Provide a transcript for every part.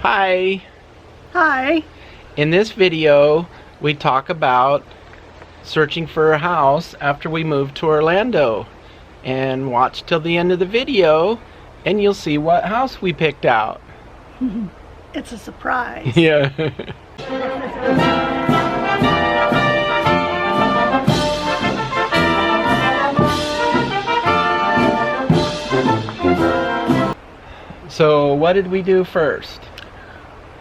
Hi. Hi. In this video, we talk about searching for a house after we moved to Orlando. And watch till the end of the video and you'll see what house we picked out. It's a surprise. Yeah. So what did we do first?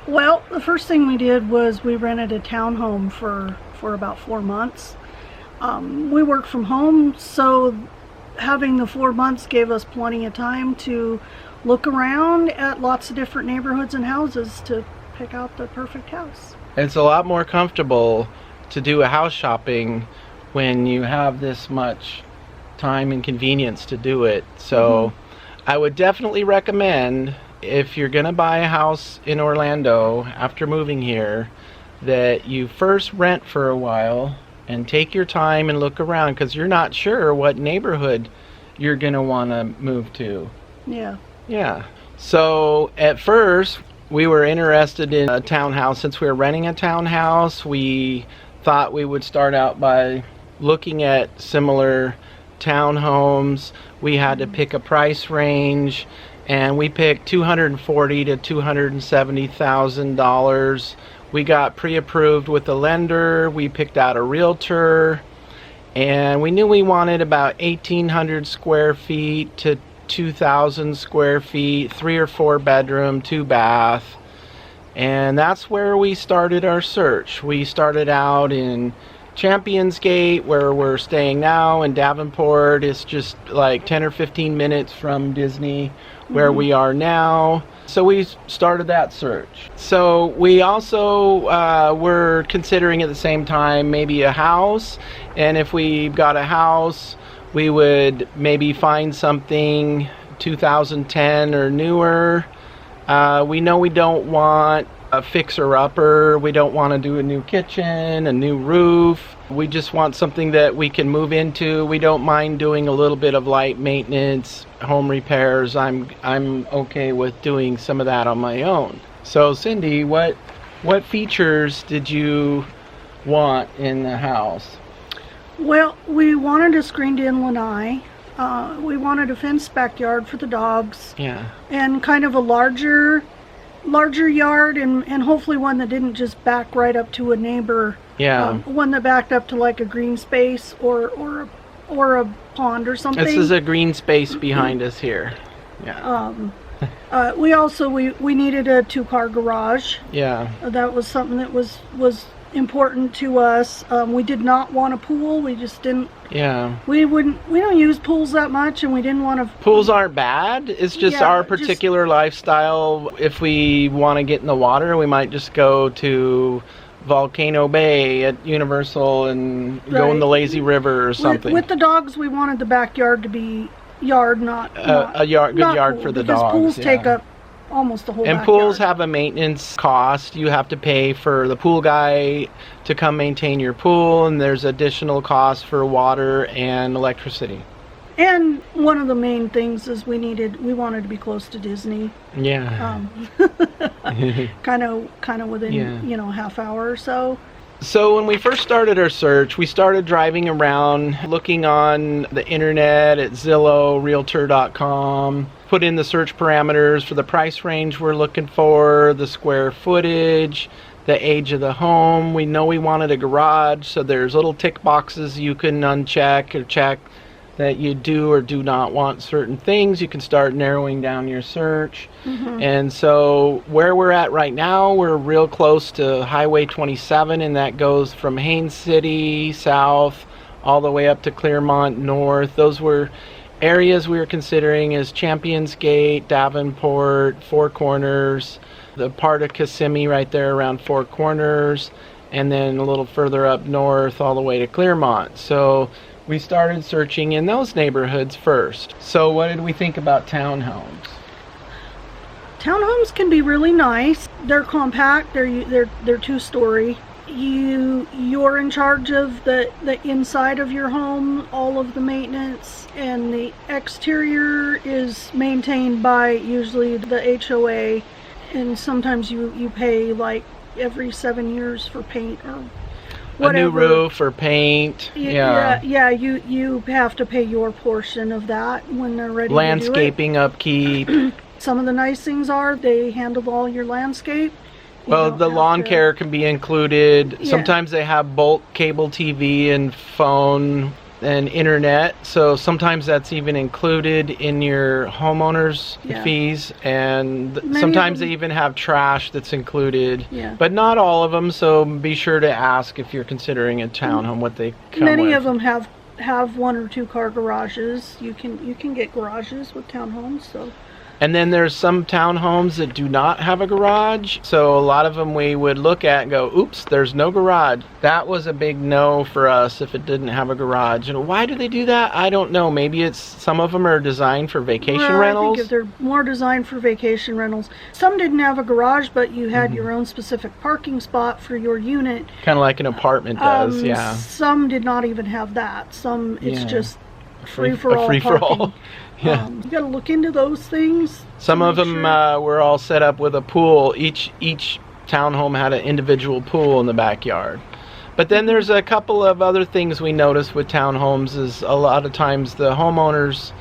Well, the first thing we did was we rented a townhome for about 4 months. We work from home, so having the 4 months gave us plenty of time to look around at lots of different neighborhoods and houses to pick out the perfect house. It's a lot more comfortable to do a house shopping when you have this much time and convenience to do it. So I would definitely recommend, if you're gonna buy a house in Orlando after moving here, that you first rent for a while and take your time and look around, because you're not sure what neighborhood you're gonna want to move to. Yeah. So at first we were interested in a townhouse. Since we were renting a townhouse, we thought we would start out by looking at similar townhomes. We had to pick a price range, and we picked $240,000 to $270,000. We got pre-approved with the lender. We picked out a realtor, and we knew we wanted about 1,800 square feet to 2,000 square feet, 3 or 4 bedroom, 2 bath. And that's where we started our search. We started out in Champions Gate, where we're staying now, in Davenport. It's just like 10 or 15 minutes from Disney, where we are now. So we started that search. So we also were considering at the same time maybe a house, and if we got a house, we would maybe find something 2010 or newer. We know we don't want a fixer-upper. We don't want to do a new kitchen, a new roof. We just want something that we can move into. We don't mind doing a little bit of light maintenance, home repairs. I'm okay with doing some of that on my own. So Cindy, what features did you want in the house? Well, we wanted a screened-in lanai. We wanted a fenced backyard for the dogs. Yeah. And kind of a larger yard, and hopefully one that didn't just back right up to a neighbor. Yeah. One that backed up to like a green space or a pond or something. This is a green space behind us here. Yeah. We needed a 2-car garage. Yeah. That was something that was important to us. We did not want a pool. We just didn't. Yeah. We don't use pools that much, and we didn't want to. Pools aren't bad. It's just our particular lifestyle. If we want to get in the water, we might just go to Volcano Bay at Universal and go in the lazy river or something. With the dogs, we wanted the backyard to be yard, not a yard, good yard for the dogs. Because pools take up almost the whole and backyard. Pools have a maintenance cost. You have to pay for the pool guy to come maintain your pool, and there's additional costs for water and electricity. And one of the main things is we wanted to be close to Disney. Yeah. kind of within half hour or so. So when we first started our search, we started driving around, looking on the internet at Zillow, Realtor.com, put in the search parameters for the price range we're looking for, the square footage, the age of the home. We know we wanted a garage, so there's little tick boxes you can uncheck or check that you do or do not want certain things. You can start narrowing down your search. And so where we're at right now, we're real close to Highway 27, and that goes from Haines City south all the way up to Clearmont north. Those were areas we were considering as Champions Gate, Davenport, Four Corners, the part of Kissimmee right there around Four Corners, and then a little further up north all the way to Clearmont. So we started searching in those neighborhoods first. So what did we think about townhomes? Townhomes can be really nice. They're compact. They're 2-story. You're in charge of the inside of your home, all of the maintenance, and the exterior is maintained by usually the HOA. And sometimes you pay like every 7 years for paint or a new whatever. roof or paint. Yeah. Yeah, you have to pay your portion of that when they're ready to do it. Landscaping upkeep. Some of the nice things are they handle all your landscape. Well, the lawn care can be included. Yeah. Sometimes they have bulk cable TV and phone and internet, so sometimes that's even included in your homeowner's fees, and sometimes they even have trash that's included, but not all of them, so be sure to ask if you're considering a townhome what they come with. Many of them have 1 or 2 car garages. You can get garages with townhomes, so. And then there's some townhomes that do not have a garage. So a lot of them we would look at and go, oops, there's no garage. That was a big no for us if it didn't have a garage. And why do they do that? I don't know. Maybe it's some of them are designed for vacation rentals. I think if they're more designed for vacation rentals. Some didn't have a garage, but you had your own specific parking spot for your unit. Kind of like an apartment does, yeah. Some did not even have that. Some, it's just free for all free parking. for all. Yeah. You got to look into those things. Some of them were all set up with a pool. Each townhome had an individual pool in the backyard. But then there's a couple of other things we noticed with townhomes is a lot of times the homeowners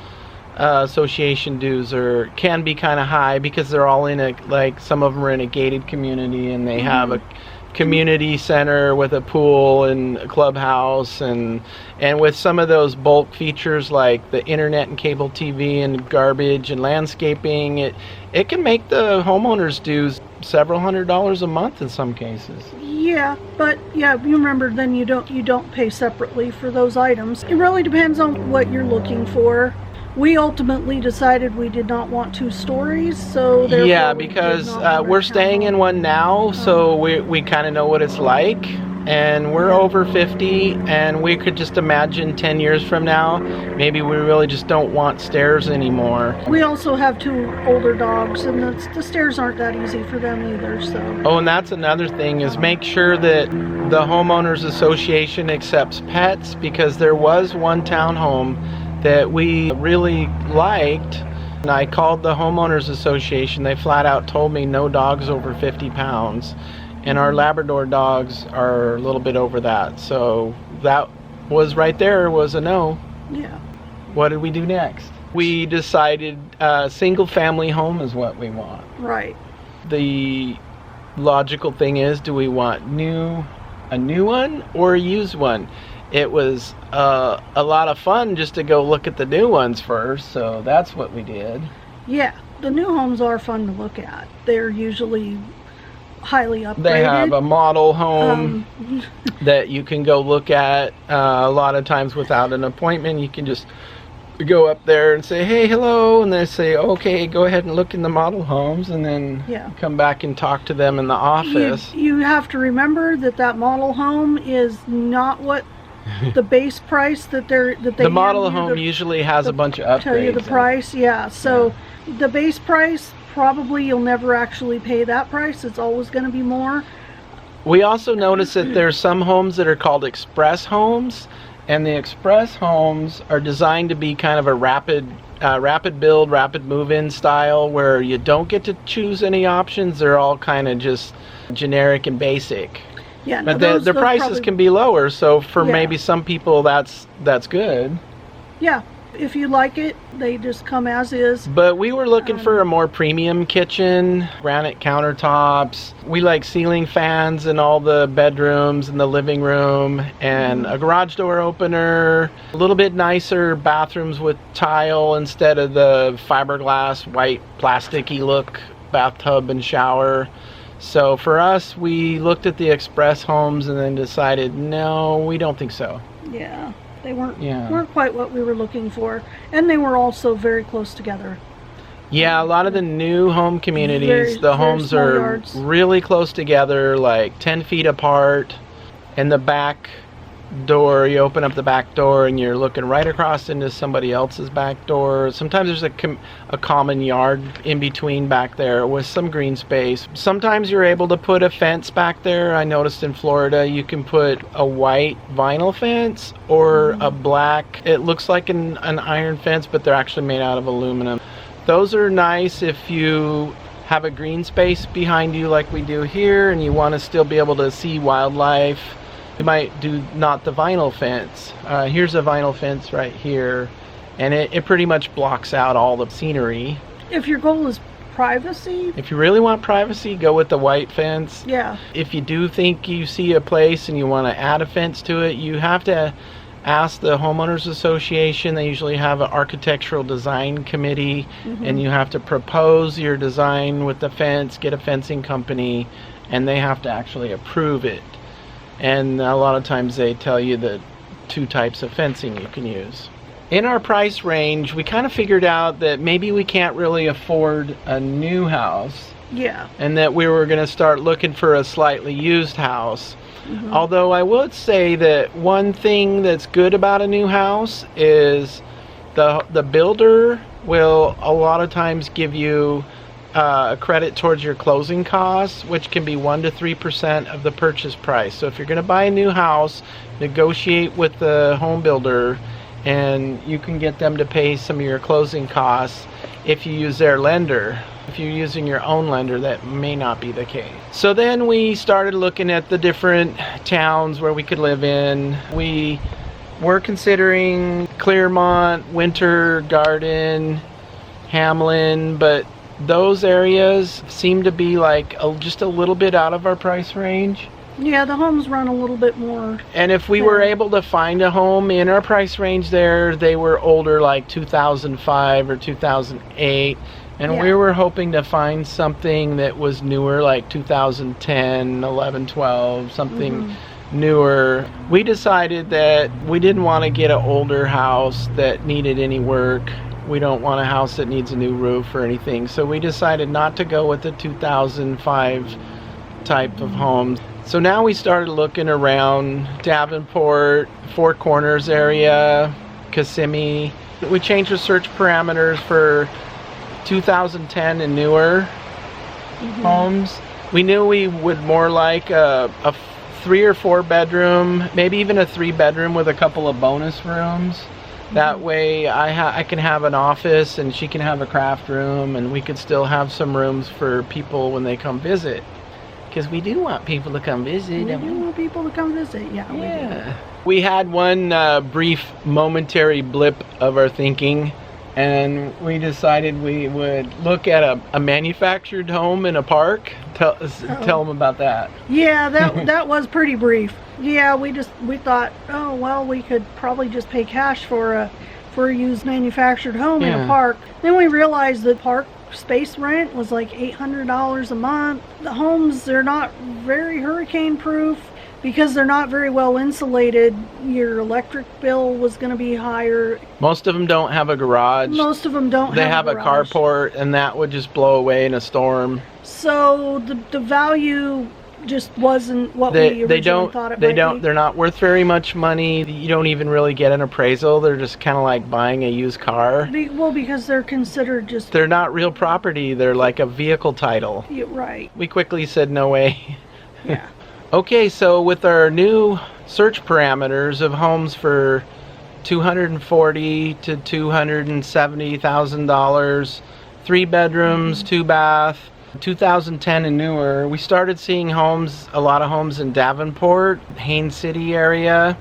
association dues can be kind of high because they're all in some of them are in a gated community and they have a community center with a pool and a clubhouse, and with some of those bulk features like the internet and cable TV and garbage and landscaping, it can make the homeowners dues several $100s a month in some cases. Yeah, but you remember then you don't pay separately for those items. It really depends on what you're looking for. We ultimately decided we did not want 2 stories, so therefore because we're staying in one now, so we kind of know what it's like, and we're over 50, and we could just imagine 10 years from now, maybe we really just don't want stairs anymore. We also have 2 older dogs, and the stairs aren't that easy for them either. So. Oh, and that's another thing is make sure that the homeowners association accepts pets, because there was one townhome that we really liked, and I called the homeowners association. They flat out told me no dogs over 50 pounds, and our Labrador dogs are a little bit over that, so that was right there was a no. Yeah. What did we do next? We decided single family home is what we want. Right. The logical thing is, do we want a new one or a used one? It was a lot of fun just to go look at the new ones first, so that's what we did. Yeah, the new homes are fun to look at. They're usually highly upgraded. They have a model home that you can go look at a lot of times without an appointment. You can just go up there and say, hey, hello, and they say, okay, go ahead and look in the model homes, and then come back and talk to them in the office. You have to remember that model home is not what the base price that the model home usually has a bunch of upgrades. Tell you the price, so the base price, probably you'll never actually pay that price. It's always going to be more. We also noticed that there's some homes that are called express homes, and the express homes are designed to be kind of a rapid build, rapid move-in style, where you don't get to choose any options. They're all kind of just generic and basic. Yeah, but the prices can be lower, so for maybe some people that's good. Yeah, if you like it, they just come as is. But we were looking for a more premium kitchen, granite countertops. We like ceiling fans in all the bedrooms and the living room, and a garage door opener, a little bit nicer bathrooms with tile instead of the fiberglass white plasticky look bathtub and shower. So for us, we looked at the express homes and then decided, no, we don't think so. Yeah, they weren't quite what we were looking for, and they were also very close together. Yeah, a lot of the new home communities, the homes are yards. Really close together, like 10 feet apart. And the back door, you open up the back door and you're looking right across into somebody else's back door. Sometimes there's a common yard in between back there with some green space. Sometimes you're able to put a fence back there. I noticed in Florida you can put a white vinyl fence or a black, it looks like an iron fence, but they're actually made out of aluminum. Those are nice if you have a green space behind you like we do here, and you want to still be able to see wildlife, you might do not the vinyl fence. Here's a vinyl fence right here, and it pretty much blocks out all the scenery. If your goal is privacy, if you really want privacy, go with the white fence. yeah. If you do think you see a place and you want to add a fence to it, you have to ask the homeowners association. They usually have an architectural design committee, and you have to propose your design with the fence, get a fencing company, and they have to actually approve it. And a lot of times they tell you the 2 types of fencing you can use. In our price range, we kind of figured out that maybe we can't really afford a new house, Yeah. and that we were going to start looking for a slightly used house. Although I would say that one thing that's good about a new house is the builder will a lot of times give you a credit towards your closing costs, which can be 1 to 3% of the purchase price. So if you're going to buy a new house, negotiate with the home builder, and you can get them to pay some of your closing costs if you use their lender. If you're using your own lender, that may not be the case. So then we started looking at the different towns where we could live in. We were considering Clearmont, Winter Garden, Hamlin, but those areas seem to be like just a little bit out of our price range. Yeah, the homes run a little bit more. And if we were able to find a home in our price range there, they were older, like 2005 or 2008. And we were hoping to find something that was newer, like 2010, 11, 12, something newer. We decided that we didn't want to get an older house that needed any work. We don't want a house that needs a new roof or anything. So we decided not to go with the 2005 type of homes. So now we started looking around Davenport, Four Corners area, Kissimmee. We changed the search parameters for 2010 and newer homes. We knew we would more like a 3 or 4 bedroom, maybe even a 3 bedroom with a couple of bonus rooms. That way I can have an office and she can have a craft room, and we could still have some rooms for people when they come visit. Because we do want people to come visit. We do want people to come visit, yeah. We had one brief momentary blip of our thinking, and we decided we would look at a manufactured home in a park. Tell them about that. Yeah, that was pretty brief. Yeah, we thought, oh well, we could probably just pay cash for a used manufactured home in a park. Then we realized that park space rent was like $800 a month. The homes, they're not very hurricane proof because they're not very well insulated. Your electric bill was going to be higher. Most of them don't have a garage. Most of them don't They have a carport, and that would just blow away in a storm. So the value just wasn't what we originally thought it might be. They're not worth very much money. You don't even really get an appraisal. They're just kind of like buying a used car. Well, because they're considered just... They're not real property. They're like a vehicle title. Yeah, right. We quickly said no way. Yeah. Okay, so with our new search parameters of homes for $240,000 to $270,000, 3 bedrooms, 2 bath, 2010 and newer, we started seeing homes, a lot of homes in Davenport, Haines City area.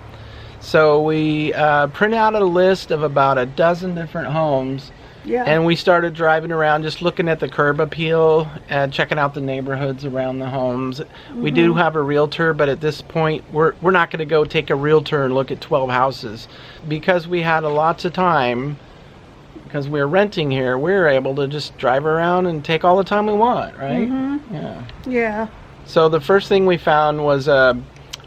So we print out a list of about a dozen different homes. Yeah. And we started driving around just looking at the curb appeal and checking out the neighborhoods around the homes. We do have a realtor, but at this point we're not going to go take a realtor and look at 12 houses. Because we had lots of time, because we were renting here, we were able to just drive around and take all the time we want, right? Yeah. So the first thing we found was a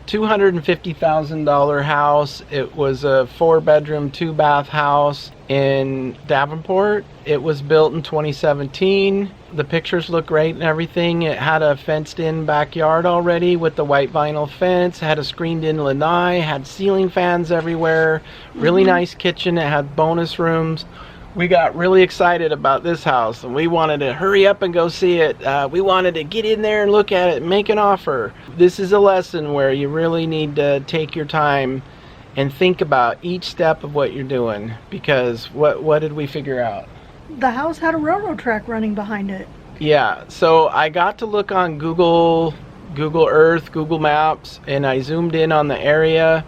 $250,000 house. It was a 4-bedroom, 2-bath house in Davenport. It was built in 2017. The pictures look great and everything. It had a fenced-in backyard already with the white vinyl fence. It had a screened-in lanai. Had ceiling fans everywhere. Really nice kitchen. It had bonus rooms. We got really excited about this house, and we wanted to hurry up and go see it. We wanted to get in there and look at it and make an offer. This is a lesson where you really need to take your time and think about each step of what you're doing, because what did we figure out? The house had a railroad track running behind it. Yeah, so I got to look on Google Earth, Google Maps, and I zoomed in on the area,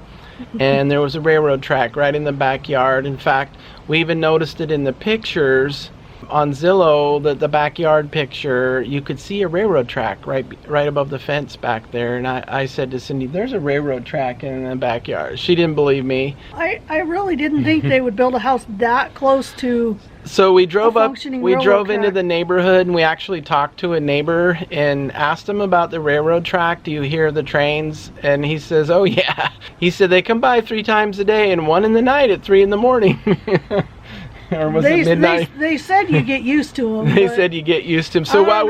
and there was a railroad track right in the backyard. In fact, we even noticed it in the pictures on Zillow, the backyard picture. You could see a railroad track right above the fence back there, and I said to Cindy, there's a railroad track in the backyard. She didn't believe me. I really didn't think they would build a house that close to. So we drove track. into the neighborhood, and we actually talked to a neighbor and asked him about the railroad track. Do you hear the trains? And he says, oh yeah. He said they come by 3 times a day and 1 in the night at 3 in the morning. Or was it midnight? They said you get used to them. They said you get used to them. So while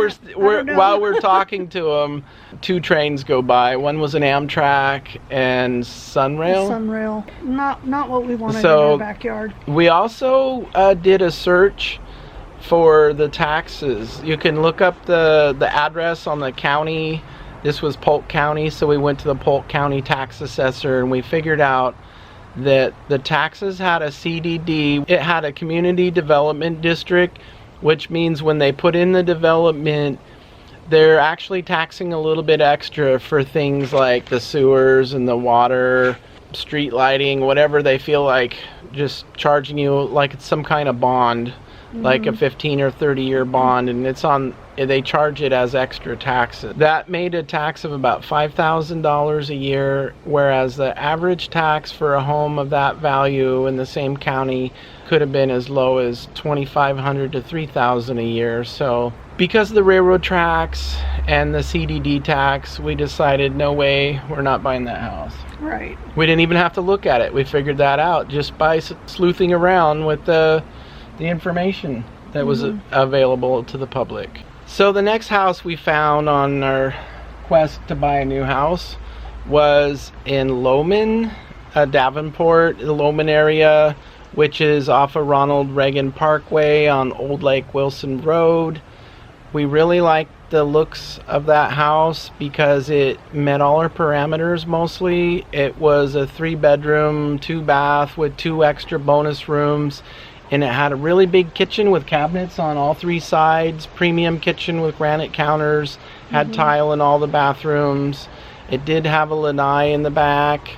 we're talking to them, 2 trains go by. One was an Amtrak and Sunrail. Sunrail, not what we wanted in our backyard. We also did a search for the taxes. You can look up the address on the county. This was Polk County, so we went to the Polk County tax assessor, and we figured out that the taxes had a CDD. It had a community development district, which means when they put in the development, they're actually taxing a little bit extra for things like the sewers and the water, street lighting, whatever they feel like, just charging you like it's some kind of bond, like a 15 or 30 year bond, and they charge it as extra taxes. That made a tax of about $5,000 a year, whereas the average tax for a home of that value in the same county could have been as low as $2,500 to $3,000 a year. So because of the railroad tracks and the CDD tax, we decided no way, we're not buying that house. Right. We didn't even have to look at it. We figured that out just by sleuthing around with the information that was available to the public. So the next house we found on our quest to buy a new house was in Lowman, Davenport, the Lowman area, which is off of Ronald Reagan Parkway on Old Lake Wilson Road. We really liked the looks of that house because it met all our parameters mostly. It was a 3-bedroom, 2-bath with 2 extra bonus rooms. And it had a really big kitchen with cabinets on all 3 sides, premium kitchen with granite counters, had tile in all the bathrooms. It did have a lanai in the back.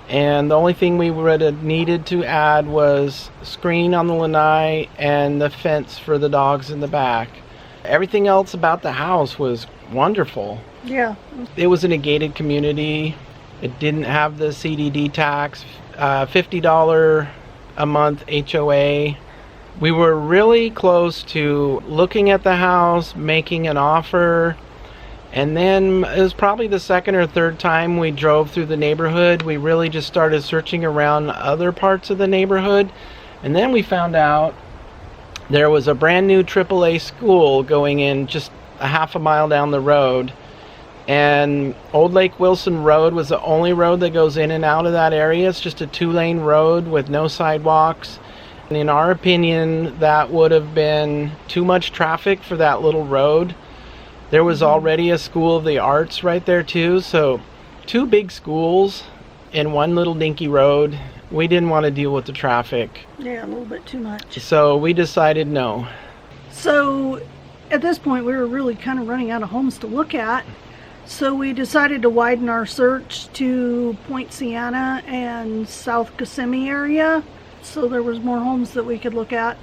And the only thing we would have needed to add was screen on the lanai and the fence for the dogs in the back. Everything else about the house was wonderful. Yeah. It was in a gated community. It didn't have the CDD tax, $50 a month HOA. We were really close to looking at the house, making an offer, and then it was probably the 2nd or 3rd time we drove through the neighborhood. We really just started searching around other parts of the neighborhood, and then we found out there was a brand new AAA school going in just a half a mile down the road. And Old Lake Wilson Road was the only road that goes in and out of that area. It's just a 2-lane road with no sidewalks. And in our opinion, that would have been too much traffic for that little road. There was already a School of the Arts right there too. So 2 big schools in one little dinky road. We didn't want to deal with the traffic. Yeah, a little bit too much. So we decided no. So at this point, we were really kind of running out of homes to look at. So we decided to widen our search to Point Sienna and South Kissimmee area. So there was more homes that we could look at.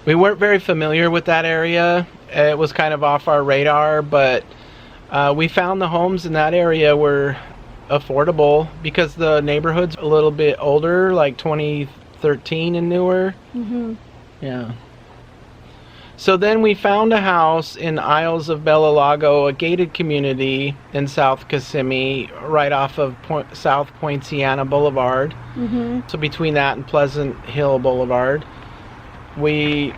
We weren't very familiar with that area. It was kind of off our radar, but we found the homes in that area were affordable because the neighborhood's a little bit older, like 2013 and newer. Yeah. So then we found a house in Isles of Bellalago, a gated community in South Kissimmee, right off of South Point Sienna Boulevard. So between that and Pleasant Hill Boulevard. We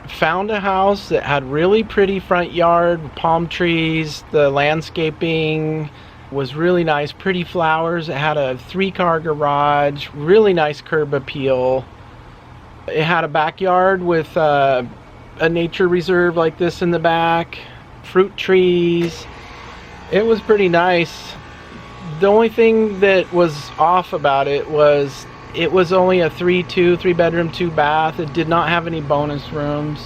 found a house that had really pretty front yard, palm trees, the landscaping was really nice, pretty flowers. It had a 3-car garage, really nice curb appeal. It had a backyard with a nature reserve like this in the back, fruit trees. It was pretty nice. The only thing that was off about it was it was only a 3-bedroom, 2-bath. It did not have any bonus rooms.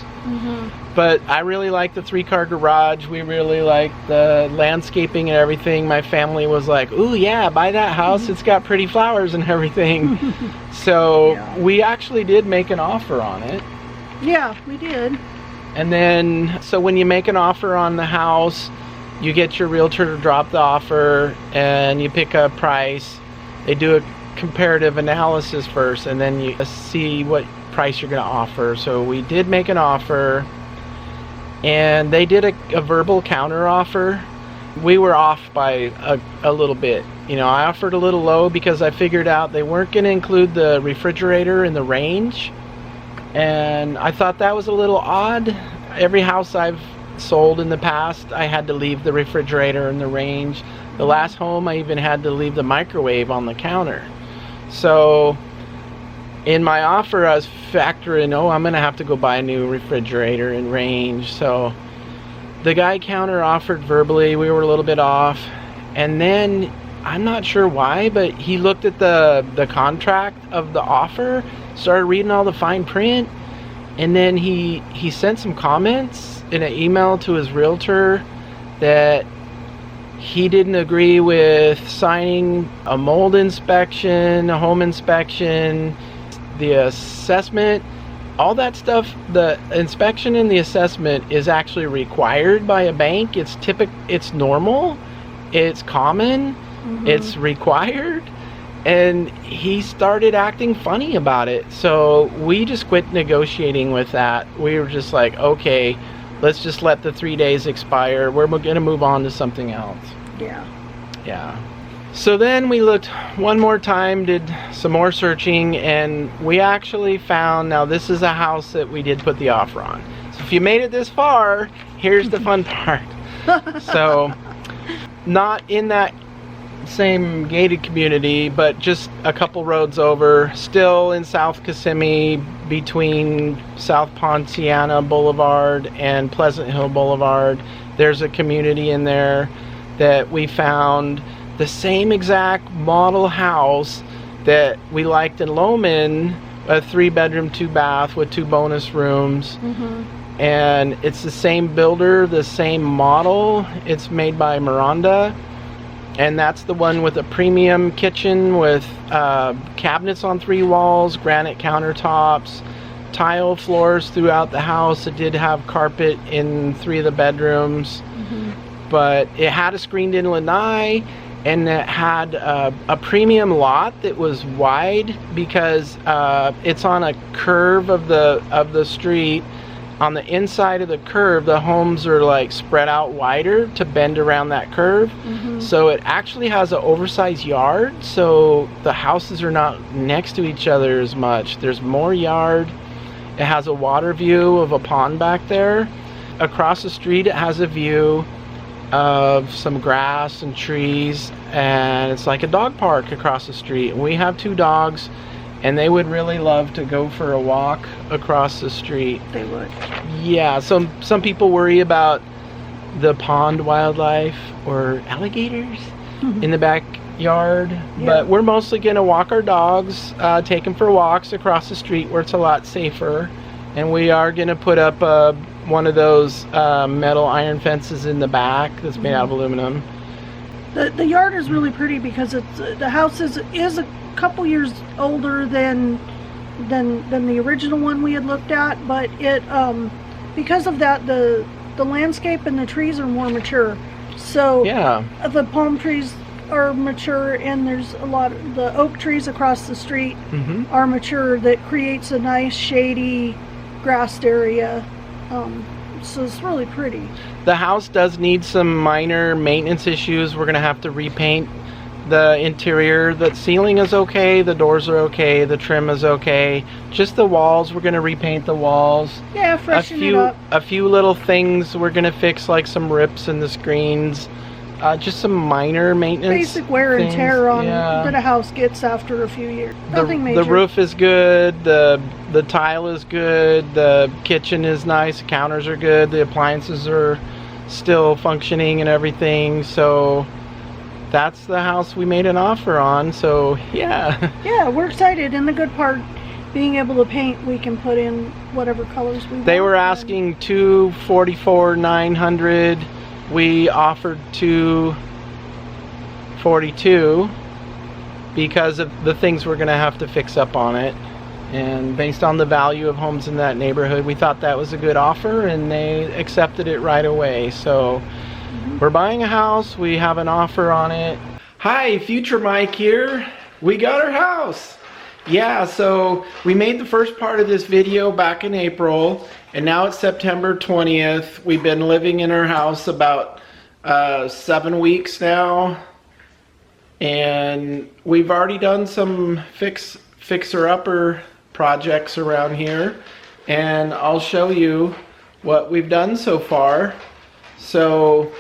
But I really like the 3-car garage. We really like the landscaping and everything. My family was like, ooh, yeah, buy that house. It's got pretty flowers and everything. So we actually did make an offer on it. Yeah, we did. And then, so when you make an offer on the house, you get your realtor to drop the offer and you pick a price. They do a comparative analysis first, and then you see what price you're going to offer. So we did make an offer, and they did a verbal counter offer. We were off by a little bit. You know, I offered a little low because I figured out they weren't going to include the refrigerator in the range, and I thought that was a little odd. Every house I've sold in the past, I had to leave the refrigerator in the range. The last home, I even had to leave the microwave on the counter. So in my offer, I was factoring, oh, I'm gonna have to go buy a new refrigerator in range. So the guy counter offered verbally. We were a little bit off, and then I'm not sure why, but he looked at the contract of the offer, started reading all the fine print, and then he sent some comments in an email to his realtor that he didn't agree with signing a mold inspection, a home inspection, the assessment, all that stuff. The inspection and the assessment is actually required by a bank. It's normal, it's common, it's required. And he started acting funny about it. So we just quit negotiating with that. We were just like, okay, let's just let the 3 days expire. We're going to move on to something else. Yeah. So then we looked one more time, did some more searching, and we actually found, now this is a house that we did put the offer on. So if you made it this far, here's the fun part. So not in that same gated community, but just a couple roads over, still in South Kissimmee, between South Ponciana Boulevard and Pleasant Hill Boulevard. There's a community in there that we found the same exact model house that we liked in Loman, a 3-bedroom, 2-bath with 2 bonus rooms. And it's the same builder, the same model. It's made by Miranda. And that's the one with a premium kitchen with cabinets on 3 walls, granite countertops, tile floors throughout the house. It did have carpet in 3 of the bedrooms, but it had a screened-in lanai, and it had a premium lot that was wide because it's on a curve of the street. On the inside of the curve, the homes are like spread out wider to bend around that curve. So it actually has an oversized yard, so the houses are not next to each other as much. There's more yard. It has a water view of a pond back there. Across the street, it has a view of some grass and trees, and it's like a dog park across the street. And we have 2 dogs, and they would really love to go for a walk across the street. They would. Yeah, some people worry about the pond wildlife or alligators in the backyard, but we're mostly going to walk our dogs, take them for walks across the street where it's a lot safer. And we are going to put up one of those metal iron fences in the back that's made out of aluminum. The yard is really pretty because the house is a couple years older than the original one we had looked at, but it because of that the landscape and the trees are more mature. So the palm trees are mature, and there's a lot of the oak trees across the street are mature. That creates a nice shady grassed area. So it's really pretty. The house does need some minor maintenance issues. We're gonna have to repaint the interior. The ceiling is okay, the doors are okay, the trim is okay. Just the walls, we're gonna repaint the walls. Yeah, freshen it up. A few little things we're gonna fix, like some rips in the screens. Just some minor maintenance. Basic wear and tear on that a house gets after a few years. Nothing major. The roof is good. The tile is good. The kitchen is nice. The counters are good. The appliances are still functioning and everything. So that's the house we made an offer on, so yeah. Yeah, we're excited, and the good part, being able to paint, we can put in whatever colors we want. They were asking $244,900. We offered $242 because of the things we're gonna have to fix up on it. And based on the value of homes in that neighborhood, we thought that was a good offer, and they accepted it right away. So we're buying a house, we have an offer on it. Hi, Future Mike here. We got our house. Yeah, so we made the first part of this video back in April, and now it's September 20th. We've been living in our house about 7 weeks now, and we've already done some fixer-upper projects around here, and I'll show you what we've done so far. So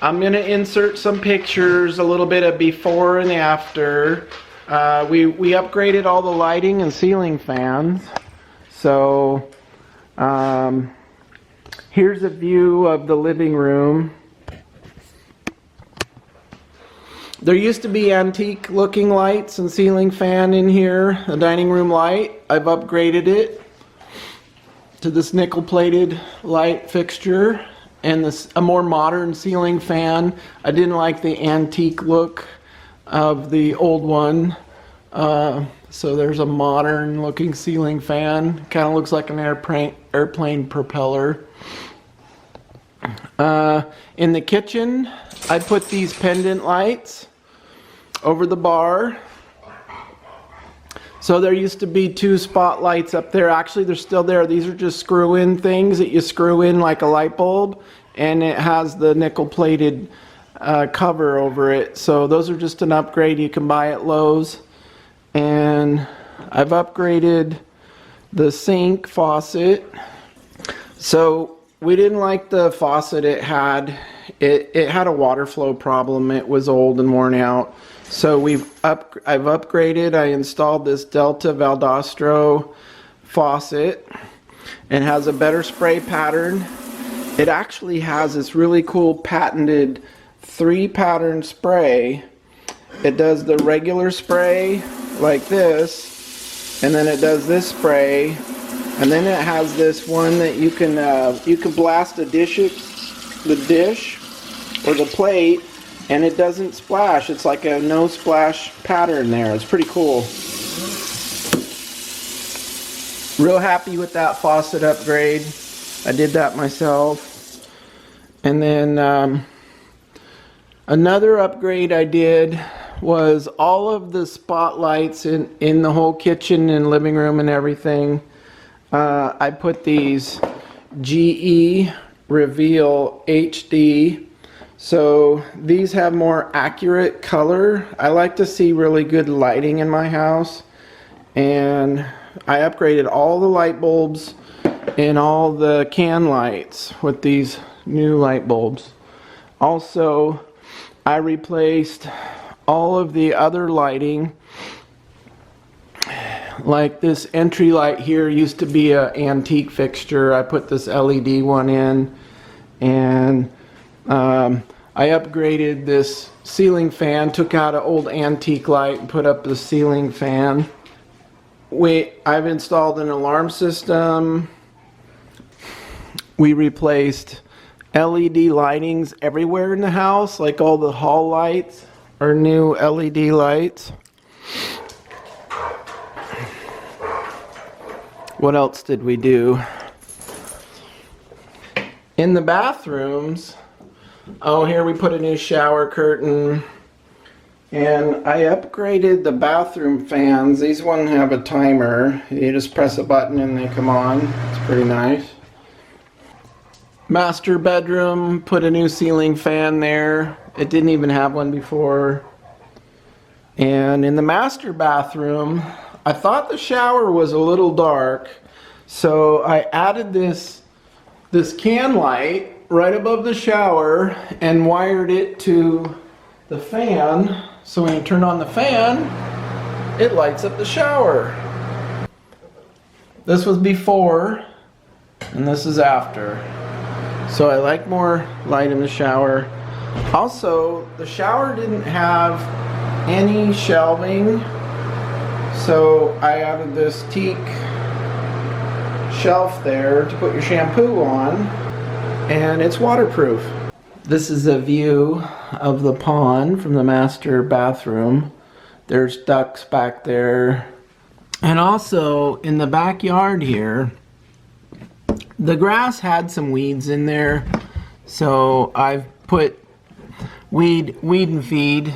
I'm gonna insert some pictures, a little bit of before and after. We upgraded all the lighting and ceiling fans. So here's a view of the living room. There used to be antique looking lights and ceiling fan in here, a dining room light. I've upgraded it to this nickel plated light fixture and a more modern ceiling fan. I didn't like the antique look of the old one. So there's a modern looking ceiling fan. Kind of looks like an airplane propeller. In the kitchen, I put these pendant lights over the bar. So there used to be 2 spotlights up there. Actually, they're still there. These are just screw-in things that you screw in like a light bulb, and it has the nickel-plated cover over it. So those are just an upgrade you can buy at Lowe's. And I've upgraded the sink faucet. So we didn't like the faucet it had. It had a water flow problem. It was old and worn out. So I've upgraded. I installed this Delta Valdostro faucet, and has a better spray pattern. It actually has this really cool patented 3-pattern spray. It does the regular spray like this, and then it does this spray, and then it has this one that you can blast the dish or the plate, and it doesn't splash. It's like a no splash pattern there. It's pretty cool. Real happy with that faucet upgrade. I did that myself. And then another upgrade I did was all of the spotlights in the whole kitchen and living room and everything. I put these GE Reveal HD. So these have more accurate color. I like to see really good lighting in my house. And I upgraded all the light bulbs and all the can lights with these new light bulbs. Also, I replaced all of the other lighting. Like this entry light here used to be an antique fixture. I put this LED one in, and I upgraded this ceiling fan, took out an old antique light and put up the ceiling fan. I've installed an alarm system. We replaced LED lightings everywhere in the house, like all the hall lights are new LED lights. What else did we do? In the bathrooms, oh, here we put a new shower curtain, and I upgraded the bathroom fans. These ones have a timer. You just press a button and they come on. It's pretty nice. Master bedroom, put a new ceiling fan there. It didn't even have one before. And in the master bathroom, I thought the shower was a little dark, so I added this can light right above the shower and wired it to the fan. So when you turn on the fan, it lights up the shower. This was before, and this is after. So I like more light in the shower. Also, the shower didn't have any shelving, so I added this teak shelf there to put your shampoo on, and it's waterproof. This is a view of the pond from the master bathroom. There's ducks back there. And also in the backyard here, the grass had some weeds in there, so I've put weed and feed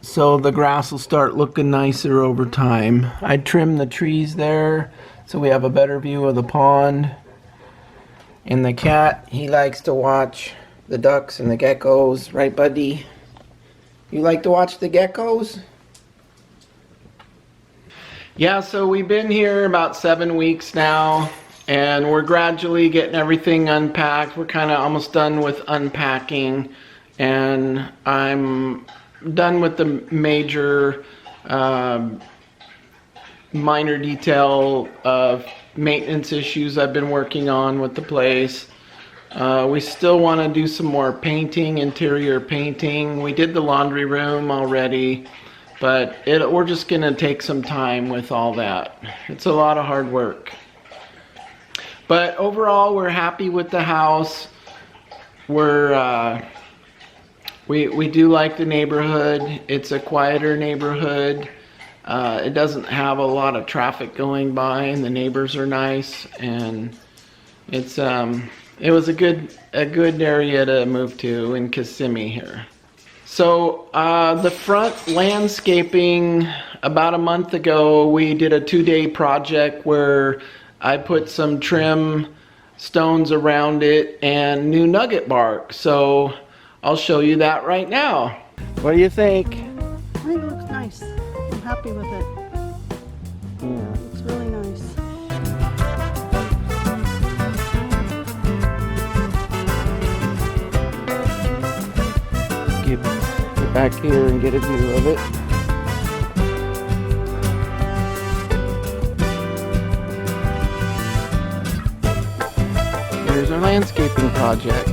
so the grass will start looking nicer over time. I trimmed the trees there so we have a better view of the pond. And the cat, he likes to watch the ducks and the geckos, right buddy? You like to watch the geckos? Yeah, so we've been here about 7 weeks now, and we're gradually getting everything unpacked. We're kind of almost done with unpacking, and I'm done with the major minor detail of maintenance issues I've been working on with the place. We still want to do some more painting, interior painting. We did the laundry room already, but we're just going to take some time with all that. It's a lot of hard work. But overall, we're happy with the house. We do like the neighborhood. It's a quieter neighborhood. It doesn't have a lot of traffic going by, and the neighbors are nice, and it was a good area to move to in Kissimmee here. So the front landscaping, about a month ago, we did a 2-day project where I put some trim stones around it and new nugget bark. So I'll show you that right now. What do you think? I think it looks nice. I'm happy with it. Yeah, it looks really nice. Get back here and get a view of it. Here's our landscaping project.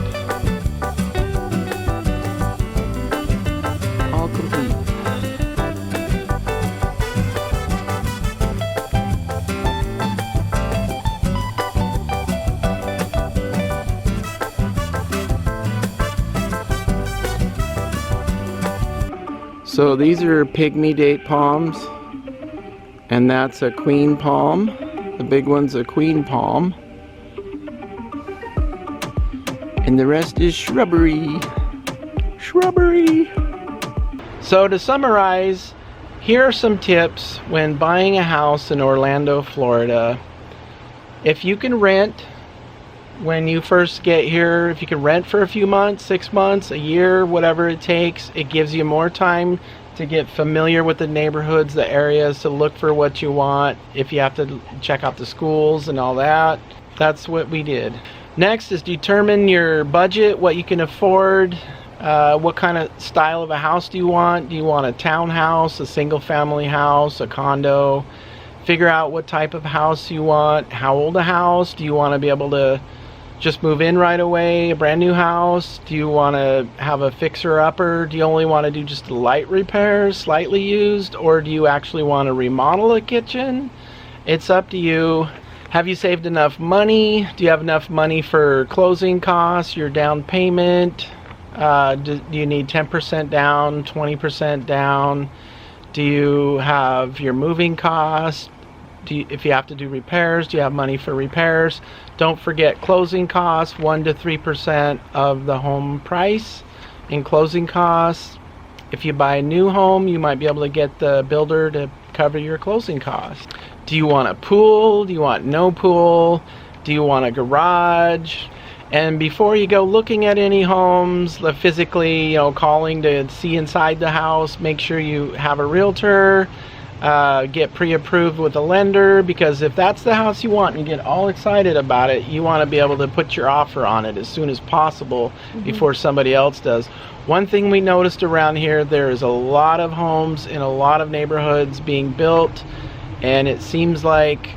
All complete. So these are pygmy date palms, and that's a queen palm. The big one's a queen palm. And the rest is shrubbery. Shrubbery. So to summarize, here are some tips when buying a house in Orlando, Florida. If you can rent when you first get here, if you can rent for a few months, 6 months, a year, whatever it takes, it gives you more time to get familiar with the neighborhoods, the areas, to look for what you want. If you have to check out the schools and all that, that's what we did. Next is determine your budget, what you can afford. What kind of style of a house do you want? Do you want a townhouse, a single family house, a condo? Figure out what type of house you want. How old a house? Do you want to be able to just move in right away, a brand new house? Do you want to have a fixer-upper? Do you only want to do just light repairs, slightly used? Or do you actually want to remodel a kitchen? It's up to you. Have you saved enough money? Do you have enough money for closing costs, your down payment? Do you need 10% down, 20% down? Do you have your moving costs? If you have to do repairs, do you have money for repairs? Don't forget closing costs, 1 to 3% of the home price in closing costs. If you buy a new home, you might be able to get the builder to cover your closing costs. Do you want a pool? Do you want no pool? Do you want a garage? And before you go looking at any homes, physically, calling to see inside the house, make sure you have a realtor, get pre-approved with a lender, because if that's the house you want and you get all excited about it, you want to be able to put your offer on it as soon as possible before somebody else does. One thing we noticed around here, there is a lot of homes in a lot of neighborhoods being built, and it seems like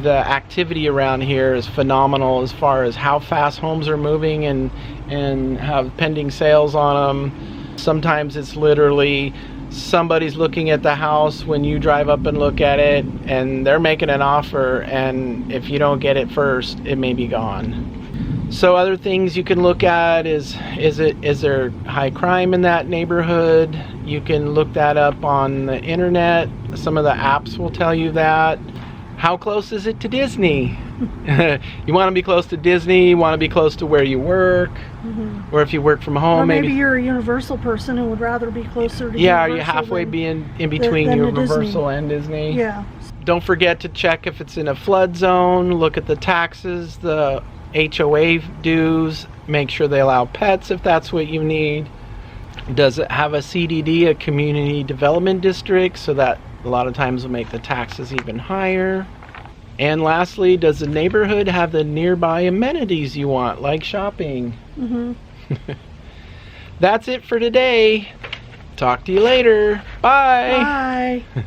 the activity around here is phenomenal as far as how fast homes are moving and have pending sales on them. Sometimes it's literally somebody's looking at the house when you drive up and look at it, and they're making an offer, and if you don't get it first, it may be gone. So other things you can look at is there high crime in that neighborhood? You can look that up on the internet. Some of the apps will tell you that. How close is it to Disney? You want to be close to Disney, you want to be close to where you work, or if you work from home. Or maybe you're a Universal person and would rather be closer to Yeah, Universal. are you halfway than, in between than Universal and Disney? Yeah. Don't forget to check if it's in a flood zone, look at the taxes, the HOA dues, make sure they allow pets if that's what you need. Does it have a CDD, a community development district, so that a lot of times will make the taxes even higher? And lastly, does the neighborhood have the nearby amenities you want, like shopping? That's it for today. Talk to you later. Bye. Bye.